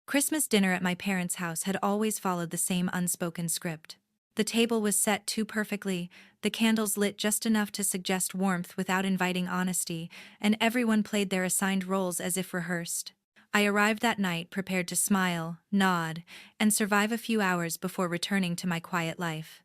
Christmas dinner at my parents' house had always followed the same unspoken script. The table was set too perfectly, the candles lit just enough to suggest warmth without inviting honesty, and everyone played their assigned roles as if rehearsed. I arrived that night prepared to smile, nod, and survive a few hours before returning to my quiet life.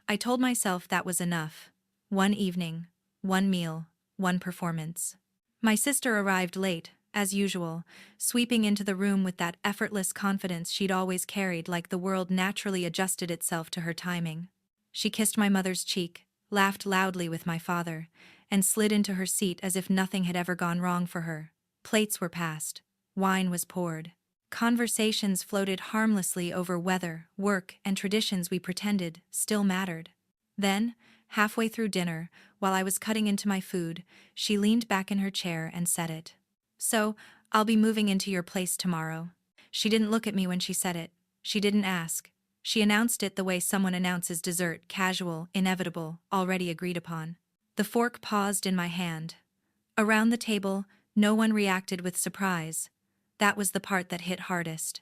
I told myself that was enough. One evening, one meal, one performance. My sister arrived late, as usual, sweeping into the room with that effortless confidence she'd always carried, like the world naturally adjusted itself to her timing. She kissed my mother's cheek, laughed loudly with my father, and slid into her seat as if nothing had ever gone wrong for her. Plates were passed. Wine was poured. Conversations floated harmlessly over weather, work, and traditions we pretended still mattered. Then, halfway through dinner, while I was cutting into my food, she leaned back in her chair and said it. "So, I'll be moving into your place tomorrow." She didn't look at me when she said it. She didn't ask. She announced it the way someone announces dessert, casual, inevitable, already agreed upon. The fork paused in my hand. Around the table, no one reacted with surprise. That was the part that hit hardest.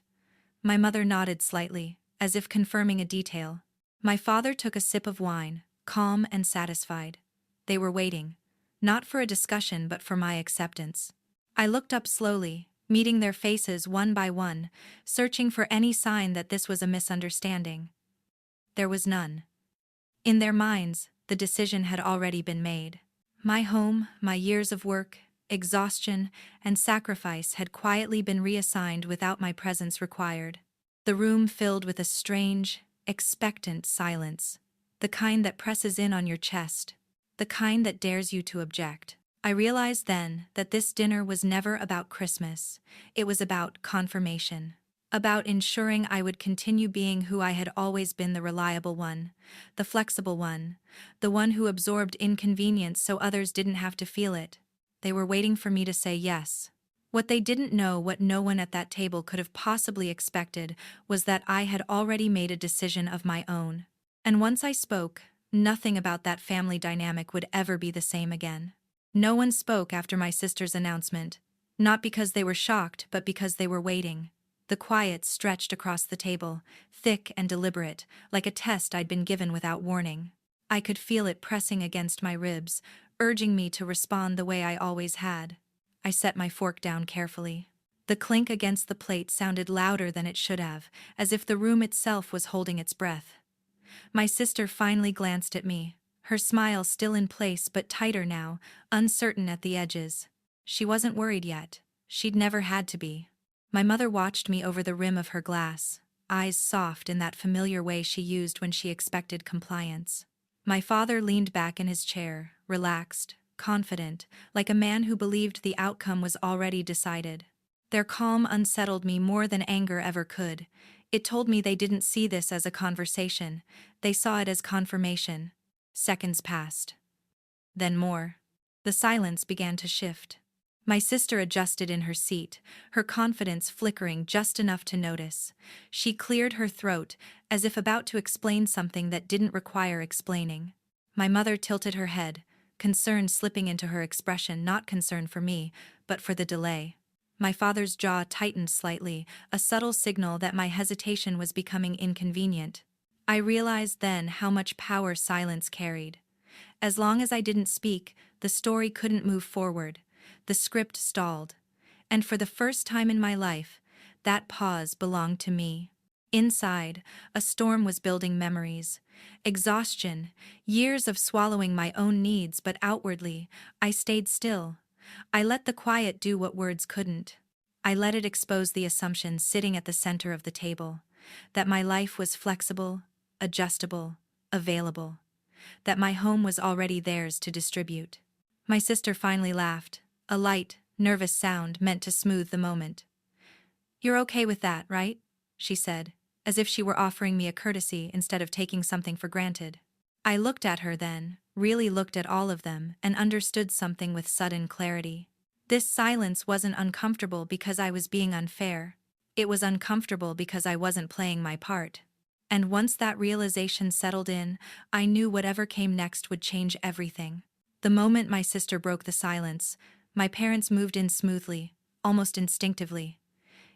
My mother nodded slightly, as if confirming a detail. My father took a sip of wine, calm and satisfied. They were waiting. Not for a discussion but for my acceptance. I looked up slowly, meeting their faces one by one, searching for any sign that this was a misunderstanding. There was none. In their minds, the decision had already been made. My home, my years of work, exhaustion, and sacrifice had quietly been reassigned without my presence required. The room filled with a strange, expectant silence, the kind that presses in on your chest, the kind that dares you to object. I realized then that this dinner was never about Christmas. It was about confirmation. About ensuring I would continue being who I had always been, the reliable one, the flexible one, the one who absorbed inconvenience so others didn't have to feel it. They were waiting for me to say yes. What they didn't know, what no one at that table could have possibly expected, was that I had already made a decision of my own. And once I spoke, nothing about that family dynamic would ever be the same again. No one spoke after my sister's announcement, not because they were shocked, but because they were waiting. The quiet stretched across the table, thick and deliberate, like a test I'd been given without warning. I could feel it pressing against my ribs, urging me to respond the way I always had. I set my fork down carefully. The clink against the plate sounded louder than it should have, as if the room itself was holding its breath. My sister finally glanced at me, her smile still in place but tighter now, uncertain at the edges. She wasn't worried yet. She'd never had to be. My mother watched me over the rim of her glass, eyes soft in that familiar way she used when she expected compliance. My father leaned back in his chair, relaxed, confident, like a man who believed the outcome was already decided. Their calm unsettled me more than anger ever could. It told me they didn't see this as a conversation. They saw it as confirmation. Seconds passed. Then more. The silence began to shift. My sister adjusted in her seat, her confidence flickering just enough to notice. She cleared her throat, as if about to explain something that didn't require explaining. My mother tilted her head, concern slipping into her expression, not concern for me, but for the delay. My father's jaw tightened slightly, a subtle signal that my hesitation was becoming inconvenient. I realized then how much power silence carried. As long as I didn't speak, the story couldn't move forward. The script stalled. And for the first time in my life, that pause belonged to me. Inside, a storm was building memories. Exhaustion, years of swallowing my own needs, but outwardly, I stayed still. I let the quiet do what words couldn't. I let it expose the assumption sitting at the center of the table, that my life was flexible, adjustable, available, that my home was already theirs to distribute. My sister finally laughed, a light, nervous sound meant to smooth the moment. "You're okay with that, right?" she said, as if she were offering me a courtesy instead of taking something for granted. I looked at her then, really looked at all of them, and understood something with sudden clarity. This silence wasn't uncomfortable because I was being unfair. It was uncomfortable because I wasn't playing my part. And once that realization settled in, I knew whatever came next would change everything. The moment my sister broke the silence, my parents moved in smoothly, almost instinctively.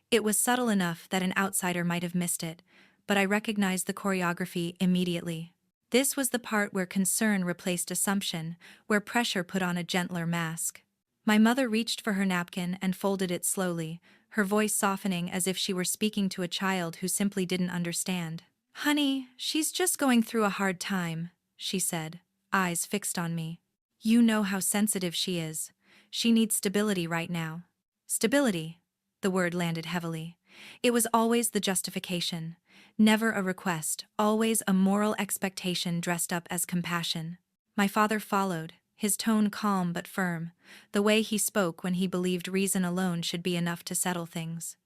It was subtle enough that an outsider might have missed it, but I recognized the choreography immediately. This was the part where concern replaced assumption, where pressure put on a gentler mask. My mother reached for her napkin and folded it slowly, her voice softening as if she were speaking to a child who simply didn't understand. "Honey, she's just going through a hard time," she said, eyes fixed on me. "You know how sensitive she is. She needs stability right now." Stability. The word landed heavily. It was always the justification. Never a request, always a moral expectation dressed up as compassion. My father followed, his tone calm but firm, the way he spoke when he believed reason alone should be enough to settle things.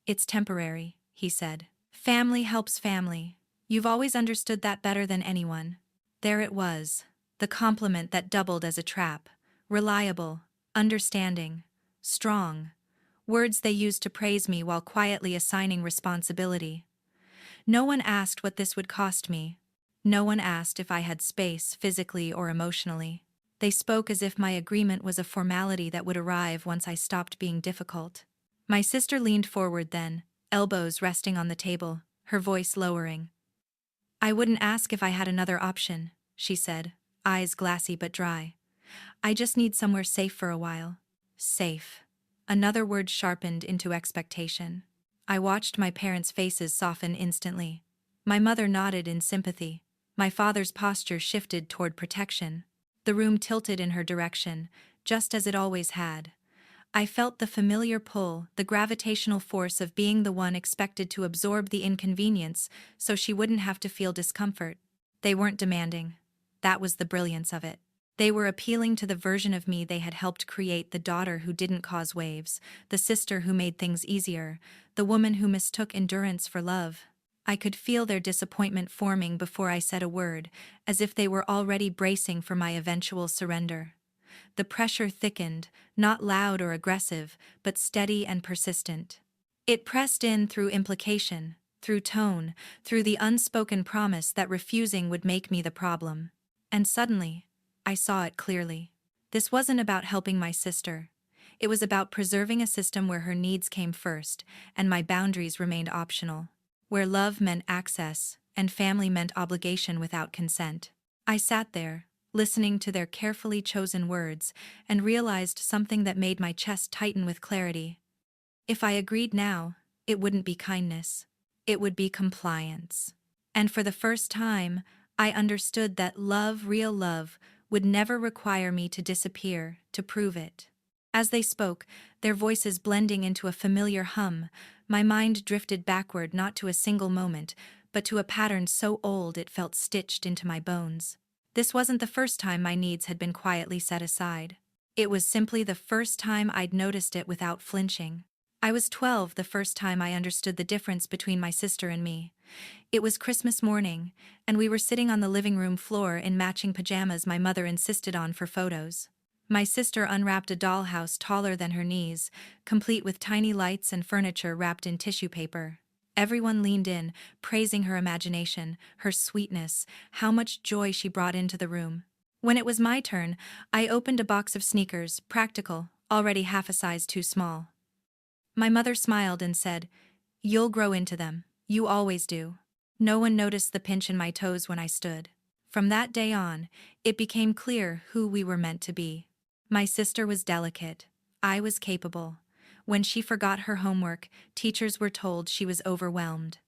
"It's temporary," he said. "Family helps family. You've always understood that better than anyone." There it was, the compliment that doubled as a trap. Reliable, understanding, strong. Words they used to praise me while quietly assigning responsibility. No one asked what this would cost me. No one asked if I had space, physically or emotionally. They spoke as if my agreement was a formality that would arrive once I stopped being difficult. My sister leaned forward then, elbows resting on the table, her voice lowering. "I wouldn't ask if I had another option," she said, eyes glassy but dry. "I just need somewhere safe for a while." Safe. Another word sharpened into expectation. I watched my parents' faces soften instantly. My mother nodded in sympathy. My father's posture shifted toward protection. The room tilted in her direction, just as it always had. I felt the familiar pull, the gravitational force of being the one expected to absorb the inconvenience so she wouldn't have to feel discomfort. They weren't demanding. That was the brilliance of it. They were appealing to the version of me they had helped create, the daughter who didn't cause waves, the sister who made things easier, the woman who mistook endurance for love. I could feel their disappointment forming before I said a word, as if they were already bracing for my eventual surrender. The pressure thickened, not loud or aggressive, but steady and persistent. It pressed in through implication, through tone, through the unspoken promise that refusing would make me the problem. And suddenly, I saw it clearly. This wasn't about helping my sister. It was about preserving a system where her needs came first, and my boundaries remained optional. Where love meant access, and family meant obligation without consent. I sat there, listening to their carefully chosen words, and realized something that made my chest tighten with clarity. If I agreed now, it wouldn't be kindness. It would be compliance. And for the first time, I understood that love, real love, would never require me to disappear to prove it. As they spoke, their voices blending into a familiar hum, my mind drifted backward not to a single moment, but to a pattern so old it felt stitched into my bones. This wasn't the first time my needs had been quietly set aside. It was simply the first time I'd noticed it without flinching. I was 12 the first time I understood the difference between my sister and me. It was Christmas morning, and we were sitting on the living room floor in matching pajamas my mother insisted on for photos. My sister unwrapped a dollhouse taller than her knees, complete with tiny lights and furniture wrapped in tissue paper. Everyone leaned in, praising her imagination, her sweetness, how much joy she brought into the room. When it was my turn, I opened a box of sneakers, practical, already half a size too small. My mother smiled and said, "You'll grow into them. You always do." No one noticed the pinch in my toes when I stood. From that day on, it became clear who we were meant to be. My sister was delicate. I was capable. When she forgot her homework, teachers were told she was overwhelmed.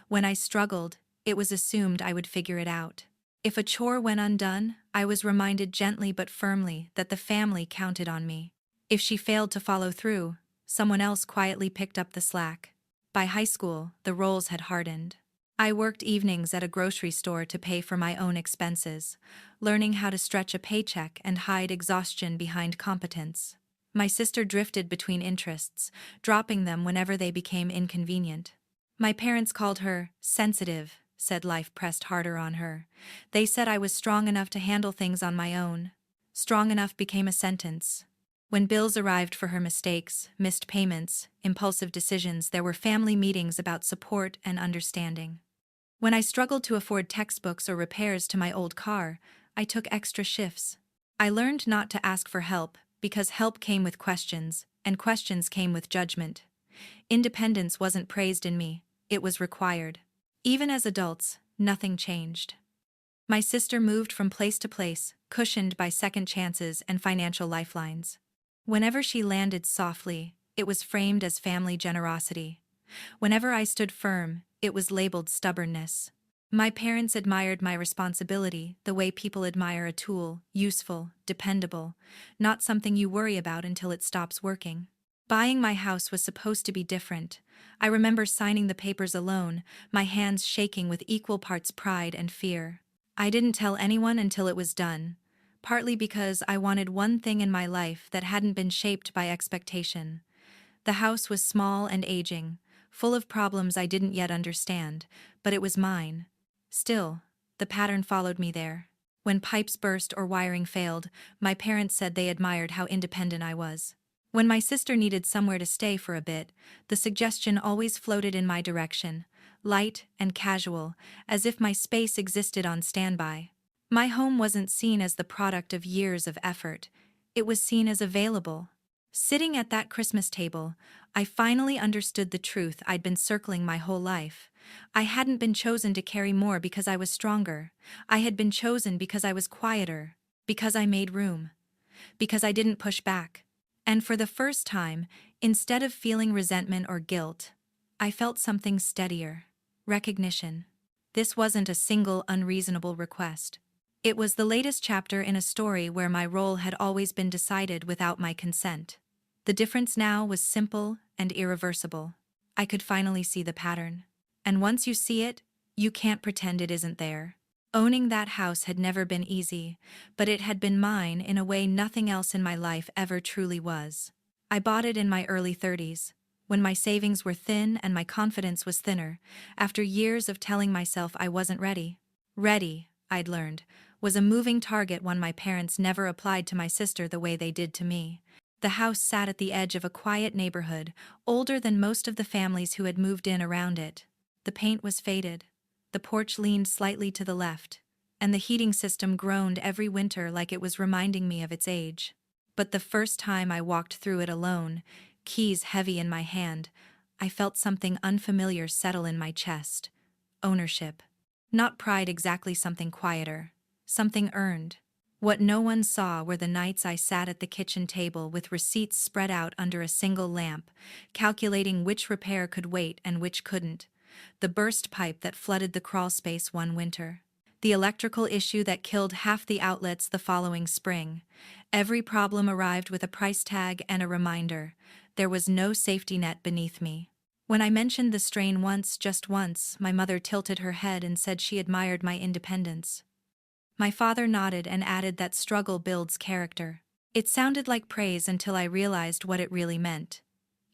When I struggled, it was assumed I would figure it out. If a chore went undone, I was reminded gently but firmly that the family counted on me. If she failed to follow through, someone else quietly picked up the slack. By high school, the roles had hardened. I worked evenings at a grocery store to pay for my own expenses, learning how to stretch a paycheck and hide exhaustion behind competence. My sister drifted between interests, dropping them whenever they became inconvenient. My parents called her sensitive, said life pressed harder on her. They said I was strong enough to handle things on my own. Strong enough became a sentence. When bills arrived for her mistakes, missed payments, impulsive decisions, there were family meetings about support and understanding. When I struggled to afford textbooks or repairs to my old car, I took extra shifts. I learned not to ask for help, because help came with questions, and questions came with judgment. Independence wasn't praised in me, it was required. Even as adults, nothing changed. My sister moved from place to place, cushioned by second chances and financial lifelines. Whenever she landed softly, it was framed as family generosity. Whenever I stood firm, it was labeled stubbornness. My parents admired my responsibility the way people admire a tool, useful, dependable, not something you worry about until it stops working. Buying my house was supposed to be different. I remember signing the papers alone, my hands shaking with equal parts pride and fear. I didn't tell anyone until it was done, partly because I wanted one thing in my life that hadn't been shaped by expectation. The house was small and aging, full of problems I didn't yet understand, but it was mine. Still, the pattern followed me there. When pipes burst or wiring failed, my parents said they admired how independent I was. When my sister needed somewhere to stay for a bit, the suggestion always floated in my direction, light and casual, as if my space existed on standby. My home wasn't seen as the product of years of effort, it was seen as available. Sitting at that Christmas table, I finally understood the truth I'd been circling my whole life. I hadn't been chosen to carry more because I was stronger. I had been chosen because I was quieter, because I made room, because I didn't push back. And for the first time, instead of feeling resentment or guilt, I felt something steadier: recognition. This wasn't a single unreasonable request. It was the latest chapter in a story where my role had always been decided without my consent. The difference now was simple and irreversible. I could finally see the pattern. And once you see it, you can't pretend it isn't there. Owning that house had never been easy, but it had been mine in a way nothing else in my life ever truly was. I bought it in my early 30s, when my savings were thin and my confidence was thinner, after years of telling myself I wasn't ready. Ready, I'd learned, was a moving target one my parents never applied to my sister the way they did to me. The house sat at the edge of a quiet neighborhood, older than most of the families who had moved in around it. The paint was faded, the porch leaned slightly to the left, and the heating system groaned every winter like it was reminding me of its age. But the first time I walked through it alone, keys heavy in my hand, I felt something unfamiliar settle in my chest. Ownership. Not pride exactly, something quieter. Something earned. What no one saw were the nights I sat at the kitchen table with receipts spread out under a single lamp, calculating which repair could wait and which couldn't. The burst pipe that flooded the crawl space one winter. The electrical issue that killed half the outlets the following spring. Every problem arrived with a price tag and a reminder. There was no safety net beneath me. When I mentioned the strain once, just once, my mother tilted her head and said she admired my independence. My father nodded and added that struggle builds character. It sounded like praise until I realized what it really meant.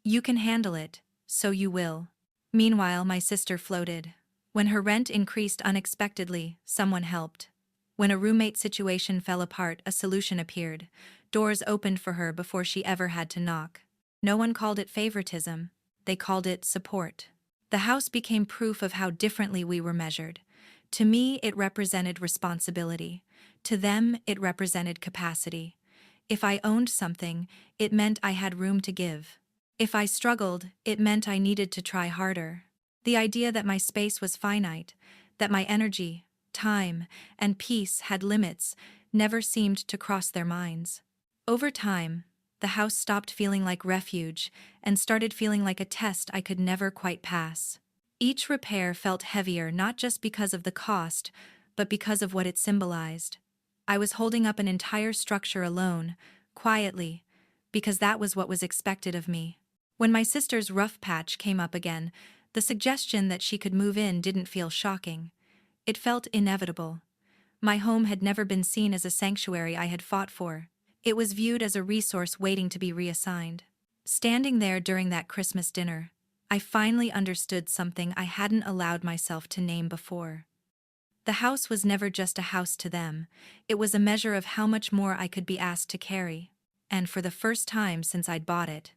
You can handle it, so you will. Meanwhile, my sister floated. When her rent increased unexpectedly, someone helped. When a roommate situation fell apart, a solution appeared. Doors opened for her before she ever had to knock. No one called it favoritism. They called it support. The house became proof of how differently we were measured. To me, it represented responsibility. To them, it represented capacity. If I owned something, it meant I had room to give. If I struggled, it meant I needed to try harder. The idea that my space was finite, that my energy, time, and peace had limits, never seemed to cross their minds. Over time, the house stopped feeling like refuge and started feeling like a test I could never quite pass. Each repair felt heavier not just because of the cost, but because of what it symbolized. I was holding up an entire structure alone, quietly, because that was what was expected of me. When my sister's rough patch came up again, the suggestion that she could move in didn't feel shocking. It felt inevitable. My home had never been seen as a sanctuary I had fought for. It was viewed as a resource waiting to be reassigned. Standing there during that Christmas dinner, I finally understood something I hadn't allowed myself to name before. The house was never just a house to them, it was a measure of how much more I could be asked to carry. And for the first time since I'd bought it,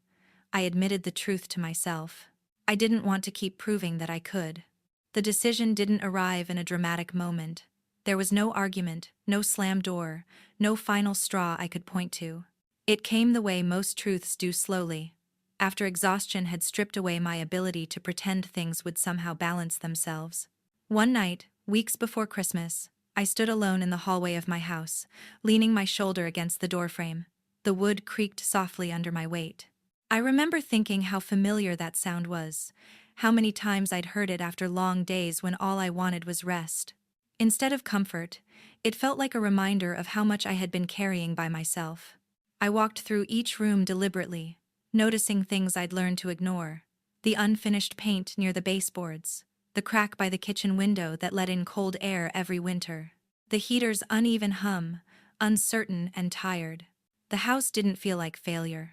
I admitted the truth to myself. I didn't want to keep proving that I could. The decision didn't arrive in a dramatic moment. There was no argument, no slam door, no final straw I could point to. It came the way most truths do, slowly. after exhaustion had stripped away my ability to pretend things would somehow balance themselves. One night, weeks before Christmas, I stood alone in the hallway of my house, leaning my shoulder against the doorframe. The wood creaked softly under my weight. I remember thinking how familiar that sound was, how many times I'd heard it after long days when all I wanted was rest. Instead of comfort, it felt like a reminder of how much I had been carrying by myself. I walked through each room deliberately, noticing things I'd learned to ignore. The unfinished paint near the baseboards, the crack by the kitchen window that let in cold air every winter, the heater's uneven hum, uncertain and tired. The house didn't feel like failure.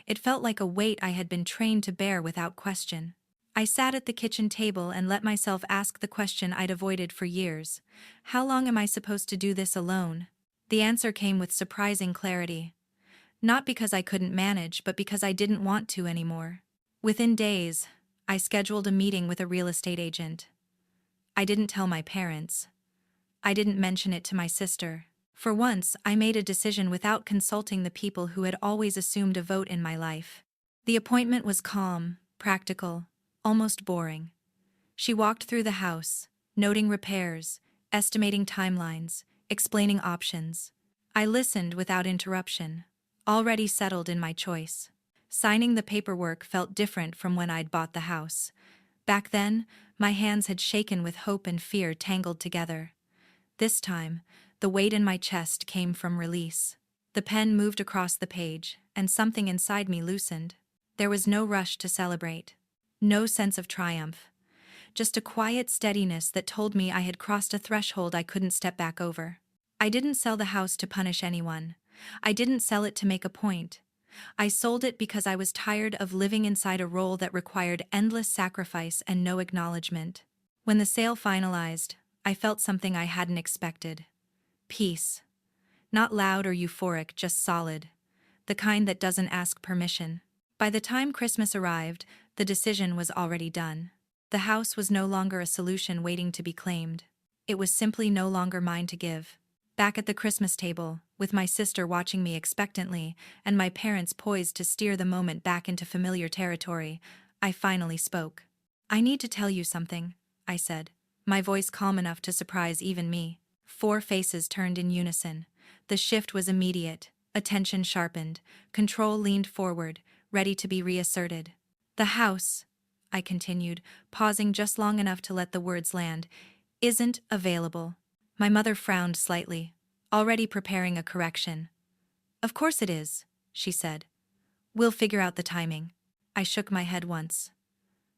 It felt like a weight I had been trained to bear without question. I sat at the kitchen table and let myself ask the question I'd avoided for years. How long am I supposed to do this alone? The answer came with surprising clarity. Not because I couldn't manage, but because I didn't want to anymore. Within days, I scheduled a meeting with a real estate agent. I didn't tell my parents. I didn't mention it to my sister. For once, I made a decision without consulting the people who had always assumed a vote in my life. The appointment was calm, practical, almost boring. She walked through the house, noting repairs, estimating timelines, explaining options. I listened without interruption, already settled in my choice. Signing the paperwork felt different from when I'd bought the house. Back then, my hands had shaken with hope and fear tangled together. This time, the weight in my chest came from release. The pen moved across the page, and something inside me loosened. There was no rush to celebrate. No sense of triumph. Just a quiet steadiness that told me I had crossed a threshold I couldn't step back over. I didn't sell the house to punish anyone. I didn't sell it to make a point. I sold it because I was tired of living inside a role that required endless sacrifice and no acknowledgement. When the sale finalized, I felt something I hadn't expected. Peace. Not loud or euphoric, just solid. The kind that doesn't ask permission. By the time Christmas arrived, the decision was already done. The house was no longer a solution waiting to be claimed. It was simply no longer mine to give. Back at the Christmas table, with my sister watching me expectantly, and my parents poised to steer the moment back into familiar territory, I finally spoke. "I need to tell you something," I said, my voice calm enough to surprise even me. 4 faces turned in unison. The shift was immediate, attention sharpened, control leaned forward, ready to be reasserted. "The house," I continued, pausing just long enough to let the words land, "isn't available." My mother frowned slightly, already preparing a correction. "Of course it is," she said. "We'll figure out the timing." I shook my head once.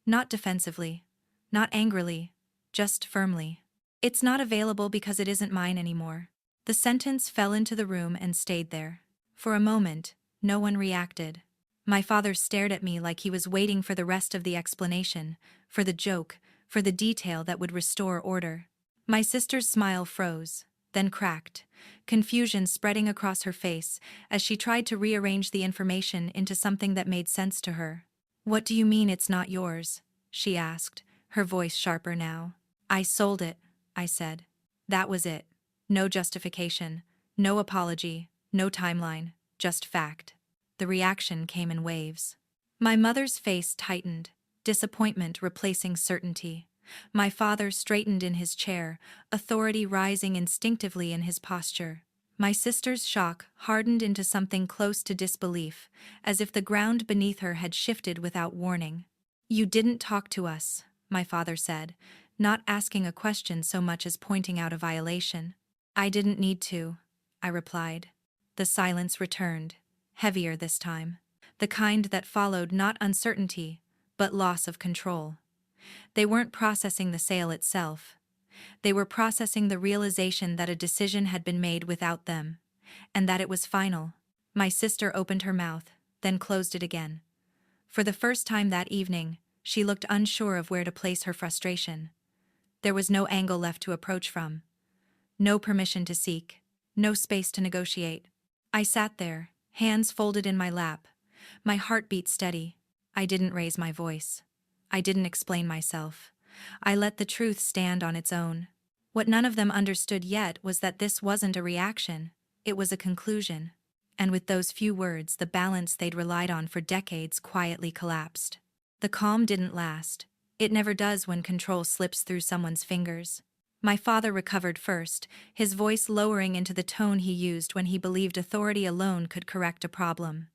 Not defensively, not angrily, just firmly. "It's not available because it isn't mine anymore." The sentence fell into the room and stayed there. For a moment, no one reacted. My father stared at me like he was waiting for the rest of the explanation, for the joke, for the detail that would restore order. My sister's smile froze, then cracked, confusion spreading across her face as she tried to rearrange the information into something that made sense to her. "What do you mean it's not yours?" she asked, her voice sharper now. "I sold it," I said. That was it. No justification, no apology, no timeline, just fact. The reaction came in waves. My mother's face tightened, disappointment replacing certainty. My father straightened in his chair, authority rising instinctively in his posture. My sister's shock hardened into something close to disbelief, as if the ground beneath her had shifted without warning. "You didn't talk to us," my father said, not asking a question so much as pointing out a violation. "I didn't need to," I replied. The silence returned, heavier this time. The kind that followed not uncertainty, but loss of control. They weren't processing the sale itself. They were processing the realization that a decision had been made without them, and that it was final. My sister opened her mouth, then closed it again. For the first time that evening, she looked unsure of where to place her frustration. There was no angle left to approach from. No permission to seek. No space to negotiate. I sat there, hands folded in my lap, my heartbeat steady. I didn't raise my voice. I didn't explain myself. I let the truth stand on its own. What none of them understood yet was that this wasn't a reaction. It was a conclusion. and with those few words, the balance they'd relied on for decades quietly collapsed. The calm didn't last. It never does when control slips through someone's fingers. My father recovered first, his voice lowering into the tone he used when he believed authority alone could correct a problem.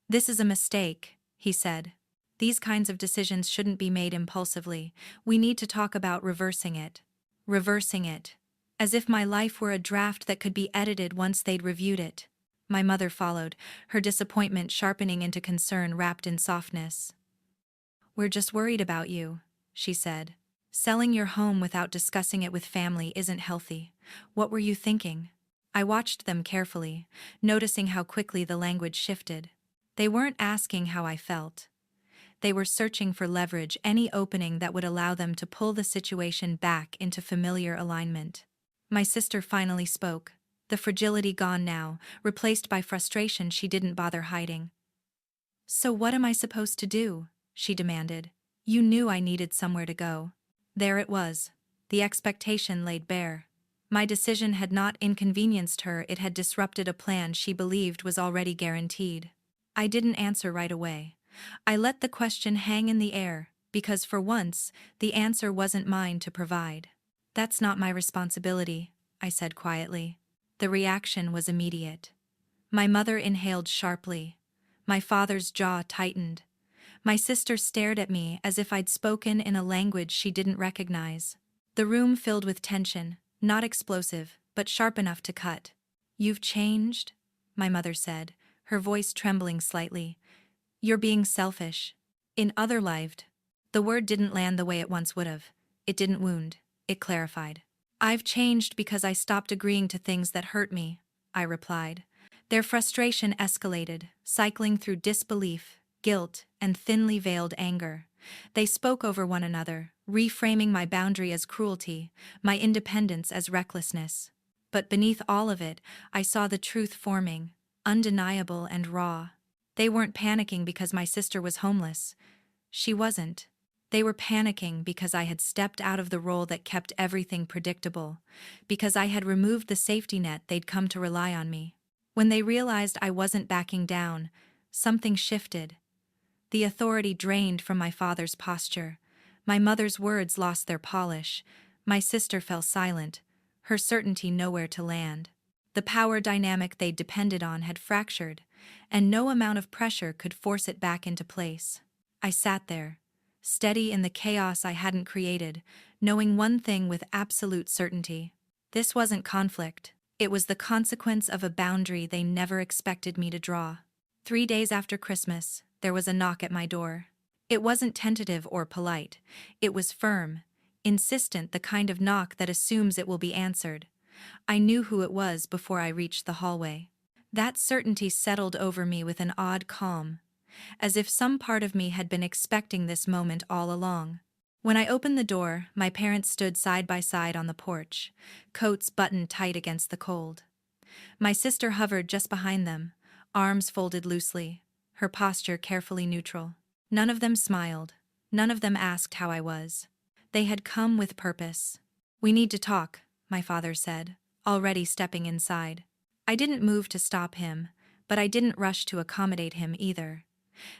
"This is a mistake," he said. "These kinds of decisions shouldn't be made impulsively. We need to talk about reversing it." Reversing it. As if my life were a draft that could be edited once they'd reviewed it. My mother followed, her disappointment sharpening into concern wrapped in softness. "We're just worried about you," she said. "Selling your home without discussing it with family isn't healthy. What were you thinking?" I watched them carefully, noticing how quickly the language shifted. They weren't asking how I felt. They were searching for leverage, any opening that would allow them to pull the situation back into familiar alignment. My sister finally spoke, the fragility gone now, replaced by frustration she didn't bother hiding. "So what am I supposed to do?" she demanded. "You knew I needed somewhere to go." There it was. The expectation laid bare. My decision had not inconvenienced her, it had disrupted a plan she believed was already guaranteed. I didn't answer right away. I let the question hang in the air, because for once, the answer wasn't mine to provide. "That's not my responsibility," I said quietly. The reaction was immediate. My mother inhaled sharply. My father's jaw tightened. My sister stared at me as if I'd spoken in a language she didn't recognize. The room filled with tension, not explosive, but sharp enough to cut. "You've changed," my mother said, her voice trembling slightly. "You're being selfish." In other lived. The word didn't land the way it once would have. It didn't wound. It clarified. "I've changed because I stopped agreeing to things that hurt me," I replied. Their frustration escalated, cycling through disbelief, guilt, and thinly veiled anger. They spoke over one another, reframing my boundary as cruelty, my independence as recklessness. But beneath all of it, I saw the truth forming, undeniable and raw. They weren't panicking because my sister was homeless. She wasn't. They were panicking because I had stepped out of the role that kept everything predictable, because I had removed the safety net they'd come to rely on me. When they realized I wasn't backing down, something shifted. The authority drained from my father's posture. My mother's words lost their polish. My sister fell silent, her certainty nowhere to land. The power dynamic they'd depended on had fractured, and no amount of pressure could force it back into place. I sat there, steady in the chaos I hadn't created, knowing one thing with absolute certainty. This wasn't conflict. It was the consequence of a boundary they never expected me to draw. 3 days after Christmas, there was a knock at my door. It wasn't tentative or polite. It was firm, insistent, the kind of knock that assumes it will be answered. I knew who it was before I reached the hallway. That certainty settled over me with an odd calm, as if some part of me had been expecting this moment all along. When I opened the door, my parents stood side by side on the porch, coats buttoned tight against the cold. My sister hovered just behind them, arms folded loosely, her posture carefully neutral. None of them smiled. None of them asked how I was. They had come with purpose. "We need to talk," my father said, already stepping inside. I didn't move to stop him, but I didn't rush to accommodate him either.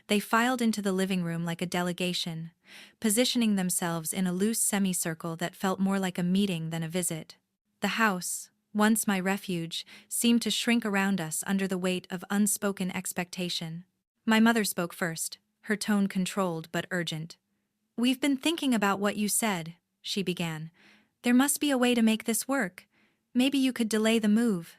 They filed into the living room like a delegation, positioning themselves in a loose semicircle that felt more like a meeting than a visit. The house, once my refuge, seemed to shrink around us under the weight of unspoken expectation. My mother spoke first, her tone controlled but urgent. "We've been thinking about what you said," she began. "There must be a way to make this work. Maybe you could delay the move.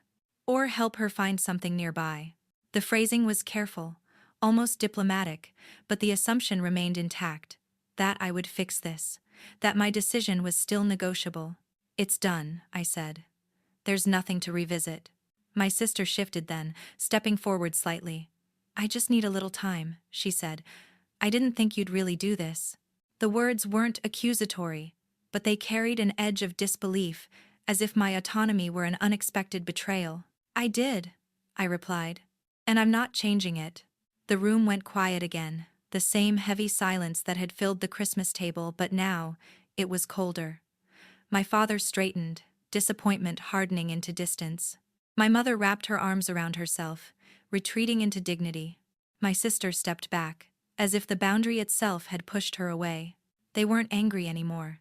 Or help her find something nearby." The phrasing was careful, almost diplomatic, but the assumption remained intact. That I would fix this. That my decision was still negotiable. "It's done," I said. "There's nothing to revisit." My sister shifted then, stepping forward slightly. "I just need a little time," she said. "I didn't think you'd really do this." The words weren't accusatory, but they carried an edge of disbelief, as if my autonomy were an unexpected betrayal. "I did," I replied. "And I'm not changing it." The room went quiet again, the same heavy silence that had filled the Christmas table, but now, it was colder. My father straightened, disappointment hardening into distance. My mother wrapped her arms around herself, retreating into dignity. My sister stepped back, as if the boundary itself had pushed her away. They weren't angry anymore.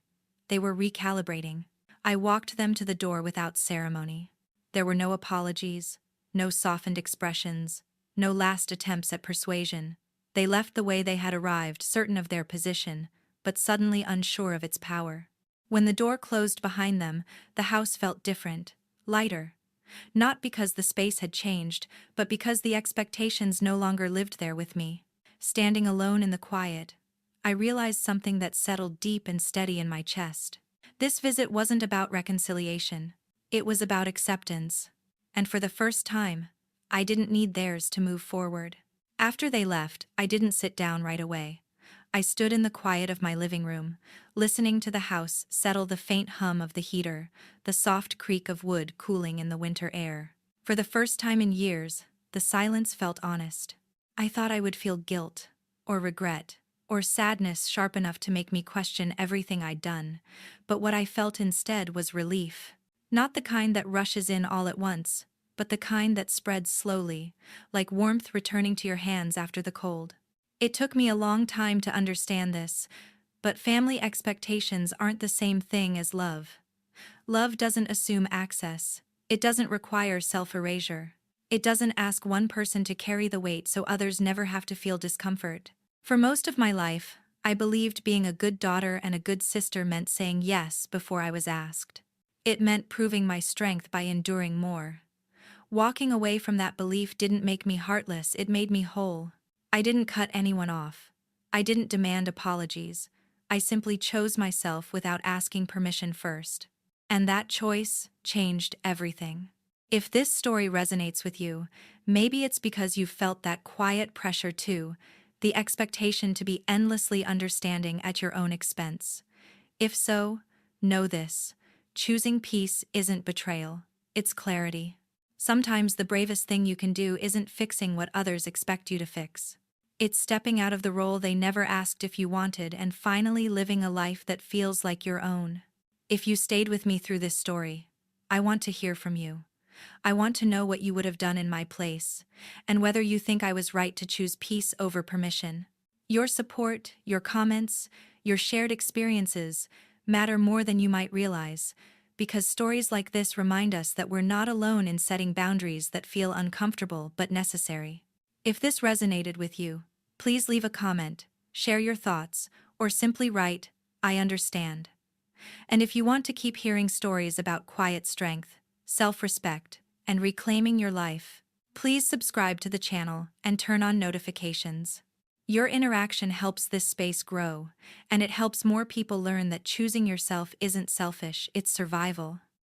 They were recalibrating. I walked them to the door without ceremony. There were no apologies, no softened expressions, no last attempts at persuasion. They left the way they had arrived, certain of their position, but suddenly unsure of its power. When the door closed behind them, the house felt different, lighter. Not because the space had changed, but because the expectations no longer lived there with me. Standing alone in the quiet, I realized something that settled deep and steady in my chest. This visit wasn't about reconciliation. It was about acceptance. And for the first time, I didn't need theirs to move forward. After they left, I didn't sit down right away. I stood in the quiet of my living room, listening to the house settle, the faint hum of the heater, the soft creak of wood cooling in the winter air. For the first time in years, the silence felt honest. I thought I would feel guilt, or regret, or sadness sharp enough to make me question everything I'd done, but what I felt instead was relief. Not the kind that rushes in all at once, but the kind that spreads slowly, like warmth returning to your hands after the cold. It took me a long time to understand this, but family expectations aren't the same thing as love. Love doesn't assume access. It doesn't require self-erasure. It doesn't ask one person to carry the weight so others never have to feel discomfort. For most of my life, I believed being a good daughter and a good sister meant saying yes before I was asked. It meant proving my strength by enduring more. Walking away from that belief didn't make me heartless, it made me whole. I didn't cut anyone off. I didn't demand apologies. I simply chose myself without asking permission first. And that choice changed everything. If this story resonates with you, maybe it's because you've felt that quiet pressure too, the expectation to be endlessly understanding at your own expense. If so, know this: choosing peace isn't betrayal, it's clarity. Sometimes the bravest thing you can do isn't fixing what others expect you to fix. It's stepping out of the role they never asked if you wanted and finally living a life that feels like your own. If you stayed with me through this story, I want to hear from you. I want to know what you would have done in my place, and whether you think I was right to choose peace over permission. Your support, your comments, your shared experiences matter more than you might realize, because stories like this remind us that we're not alone in setting boundaries that feel uncomfortable but necessary. If this resonated with you, please leave a comment, share your thoughts, or simply write, "I understand." And if you want to keep hearing stories about quiet strength, self-respect, and reclaiming your life, please subscribe to the channel and turn on notifications. Your interaction helps this space grow, and it helps more people learn that choosing yourself isn't selfish, it's survival.